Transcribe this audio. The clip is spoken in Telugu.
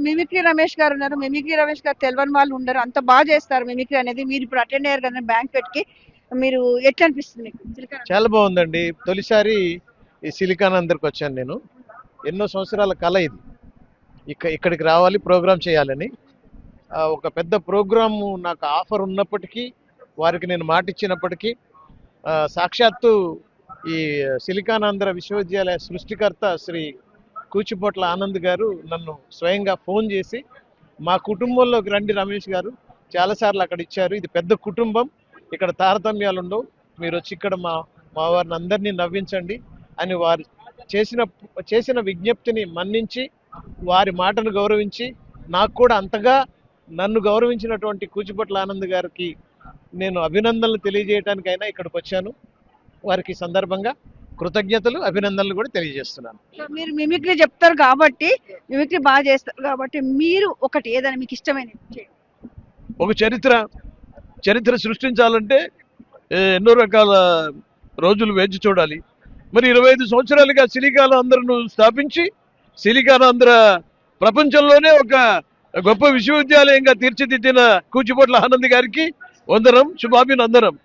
మిమిక్రీ రమేష్ గారు ఉన్నారు. మిమిక్రీ రమేష్ గారు తెలియని వాళ్ళు ఉండరు, అంత బాగా చేస్తారు మిమిక్రీ అనేది. మీరు ఇప్పుడు అటెండ్ అయ్యారు కదా బ్యాంక్వెట్ కి, మీరు ఎట్లా అనిపిస్తుంది మీకు సిలికాన్? చాలా బాగుందండి. తొలిసారి ఈ సిలికాన్ అందరికి వచ్చాను నేను. ఎన్నో సంవత్సరాల కళ ఇది. ఇక్కడికి రావాలి, ప్రోగ్రామ్ చేయాలని. ఒక పెద్ద ప్రోగ్రాము నాకు ఆఫర్ ఉన్నప్పటికీ, వారికి నేను మాట ఇచ్చినప్పటికీ, సాక్షాత్తు ఈ సిలికాన్ ఆంధ్ర విశ్వవిద్యాలయ సృష్టికర్త శ్రీ కూచిపోట్ల ఆనంద్ గారు నన్ను స్వయంగా ఫోన్ చేసి, మా కుటుంబంలోకి రండి రమేష్ గారు, చాలాసార్లు అక్కడ ఇచ్చారు, ఇది పెద్ద కుటుంబం, ఇక్కడ తారతమ్యాలు ఉండవు, మీరు వచ్చి ఇక్కడ మా వారిని అందరినీ నవ్వించండి అని వారు చేసిన విజ్ఞప్తిని మన్నించి, వారి మాటను గౌరవించి, నాకు కూడా అంతగా నన్ను గౌరవించినటువంటి కూచిపోట్ల ఆనంద్ గారికి నేను అభినందనలు తెలియజేయడానికైనా ఇక్కడికి వచ్చాను. వారికి సందర్భంగా కృతజ్ఞతలు, అభినందనలు కూడా తెలియజేస్తున్నాను. సో మీరు మిమిక్రీ చెప్తారు కాబట్టి, మిమిక్రీ బాగా చేస్తారు కాబట్టి, మీరు ఒకటి ఏదైనా మీకు ఇష్టమైన ఒక చరిత్ర సృష్టించాలంటే ఎన్నో రకాల రోజులు వేచి చూడాలి. మరి 25 సంవత్సరాలుగా సిలికాన్ ఆంధ్రను స్థాపించి, సిలికాన్ ఆంధ్ర ప్రపంచంలోనే ఒక గొప్ప విశ్వవిద్యాలయంగా తీర్చిదిద్దిన కూచిపోట్ల ఆనంద్ గారికి వందనం, శుభాభినందనం.